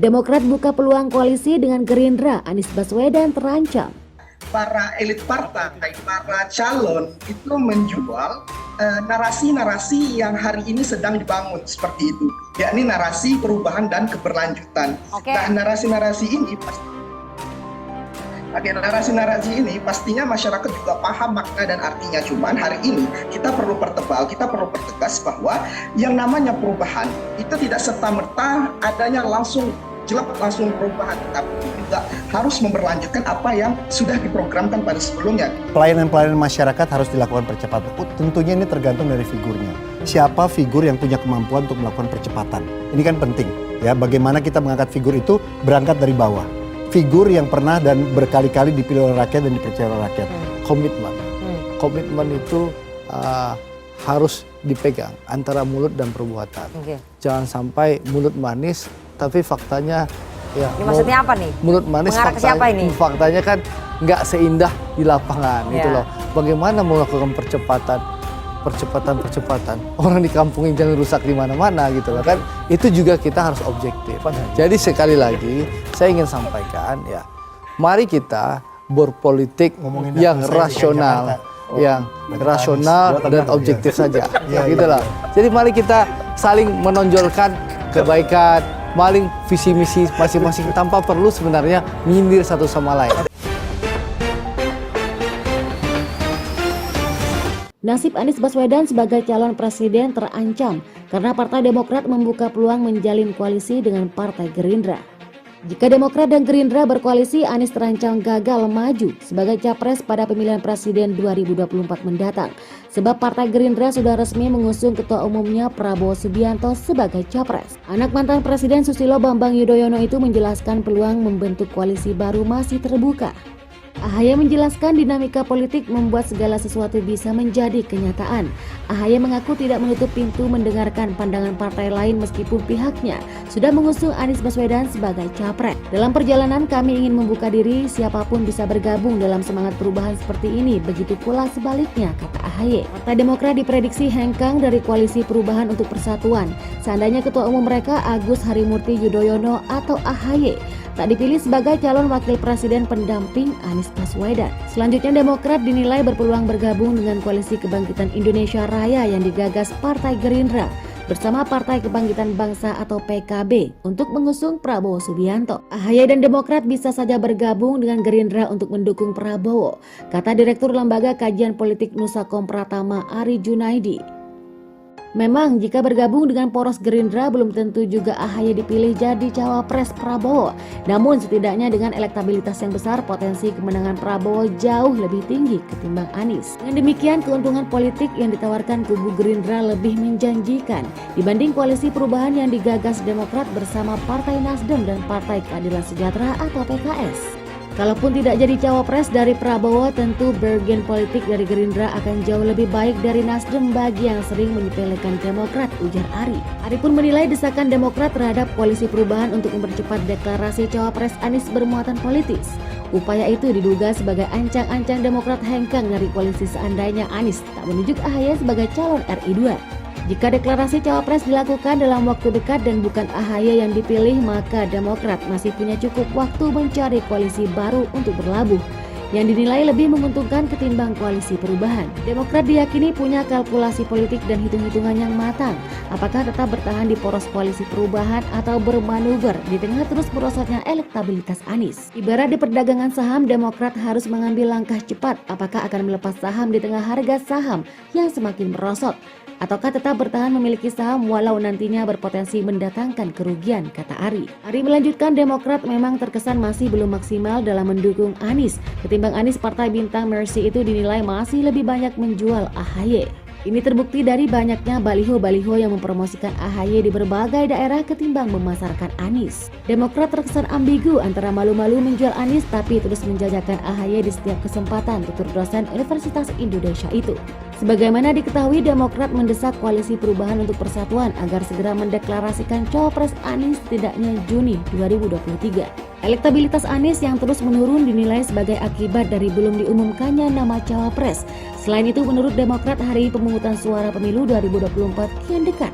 Demokrat buka peluang koalisi dengan Gerindra, Anies Baswedan terancam. Para elit partai, para calon itu menjual narasi-narasi yang hari ini sedang dibangun seperti itu, yakni narasi perubahan dan keberlanjutan. Nah, narasi-narasi ini pastinya masyarakat juga paham makna dan artinya. Cuman hari ini kita perlu pertebal, kita perlu pertegas bahwa yang namanya perubahan itu tidak serta-merta adanya langsung perubahan, tapi juga harus memberlanjutkan apa yang sudah diprogramkan pada sebelumnya. Pelayanan masyarakat harus dilakukan percepatan. Tentunya ini tergantung dari figurnya. Siapa figur yang punya kemampuan untuk melakukan percepatan? Ini kan penting, ya. Bagaimana kita mengangkat figur itu berangkat dari bawah. Figur yang pernah dan berkali-kali dipilih oleh rakyat dan dipercaya oleh rakyat. Komitmen itu harus dipegang antara mulut dan perbuatan. Jangan sampai mulut manis tapi faktanya ya. Ini maksudnya apa nih? Mulut manis faktanya kan nggak seindah di lapangan gitu loh. Bagaimana melakukan percepatan orang di kampung ini jangan rusak di mana-mana gitu loh kan. Itu juga kita harus objektif. Jadi sekali lagi saya ingin sampaikan ya, mari kita berpolitik yang rasional, dan objektif saja gitu loh. Jadi mari kita saling menonjolkan kebaikan, maling visi misi masing-masing tanpa perlu sebenarnya menyindir satu sama lain. Nasib Anies Baswedan sebagai calon presiden terancam karena Partai Demokrat membuka peluang menjalin koalisi dengan Partai Gerindra. Jika Demokrat dan Gerindra berkoalisi, Anies terancam gagal maju sebagai capres pada pemilihan presiden 2024 mendatang. Sebab Partai Gerindra sudah resmi mengusung ketua umumnya Prabowo Subianto sebagai capres. Anak mantan Presiden Susilo Bambang Yudhoyono itu menjelaskan peluang membentuk koalisi baru masih terbuka. AHY menjelaskan dinamika politik membuat segala sesuatu bisa menjadi kenyataan. AHY mengaku tidak menutup pintu mendengarkan pandangan partai lain meskipun pihaknya sudah mengusung Anies Baswedan sebagai capres. Dalam perjalanan kami ingin membuka diri, siapapun bisa bergabung dalam semangat perubahan seperti ini. Begitu pula sebaliknya, kata AHY. Partai Demokrat diprediksi hengkang dari koalisi perubahan untuk persatuan. Seandainya ketua umum mereka Agus Harimurti Yudhoyono atau AHY tak dipilih sebagai calon wakil presiden pendamping Anies Baswedan. Selanjutnya Demokrat dinilai berpeluang bergabung dengan Koalisi Kebangkitan Indonesia Raya yang digagas Partai Gerindra bersama Partai Kebangkitan Bangsa atau PKB untuk mengusung Prabowo Subianto. AHY dan Demokrat bisa saja bergabung dengan Gerindra untuk mendukung Prabowo, kata Direktur Lembaga Kajian Politik Nusakom Pratama Ari Junaidi. Memang jika bergabung dengan poros Gerindra belum tentu juga AHY dipilih jadi cawapres Prabowo. Namun setidaknya dengan elektabilitas yang besar, potensi kemenangan Prabowo jauh lebih tinggi ketimbang Anies. Dengan demikian keuntungan politik yang ditawarkan kubu Gerindra lebih menjanjikan dibanding koalisi perubahan yang digagas Demokrat bersama Partai Nasdem dan Partai Keadilan Sejahtera atau PKS. Kalaupun tidak jadi cawapres dari Prabowo, tentu bergen politik dari Gerindra akan jauh lebih baik dari Nasdem bagi yang sering menyepelekan Demokrat, ujar Ari. Ari pun menilai desakan Demokrat terhadap koalisi perubahan untuk mempercepat deklarasi cawapres Anies bermuatan politis. Upaya itu diduga sebagai ancang-ancang Demokrat hengkang dari koalisi seandainya Anies tak menunjuk AHY sebagai calon RI 2. Jika deklarasi cawapres dilakukan dalam waktu dekat dan bukan AHY yang dipilih, maka Demokrat masih punya cukup waktu mencari koalisi baru untuk berlabuh yang dinilai lebih menguntungkan ketimbang koalisi perubahan. Demokrat diyakini punya kalkulasi politik dan hitung-hitungan yang matang. Apakah tetap bertahan di poros koalisi perubahan atau bermanuver di tengah terus merosotnya elektabilitas Anies? Ibarat di perdagangan saham, Demokrat harus mengambil langkah cepat. Apakah akan melepas saham di tengah harga saham yang semakin merosot? Ataukah tetap bertahan memiliki saham walau nantinya berpotensi mendatangkan kerugian, kata Ari. Ari melanjutkan Demokrat memang terkesan masih belum maksimal dalam mendukung Anies. Ketimbang Anies, Partai Bintang Mercy itu dinilai masih lebih banyak menjual AHY. Ini terbukti dari banyaknya baliho-baliho yang mempromosikan AHY di berbagai daerah ketimbang memasarkan Anies. Demokrat terkesan ambigu antara malu-malu menjual Anies tapi terus menjajakan AHY di setiap kesempatan, tutur dosen Universitas Indonesia itu. Sebagaimana diketahui, Demokrat mendesak Koalisi Perubahan untuk Persatuan agar segera mendeklarasikan cawapres Anies setidaknya Juni 2023. Elektabilitas Anies yang terus menurun dinilai sebagai akibat dari belum diumumkannya nama cawapres. Selain itu, menurut Demokrat, hari pemungutan suara pemilu 2024 kian dekat.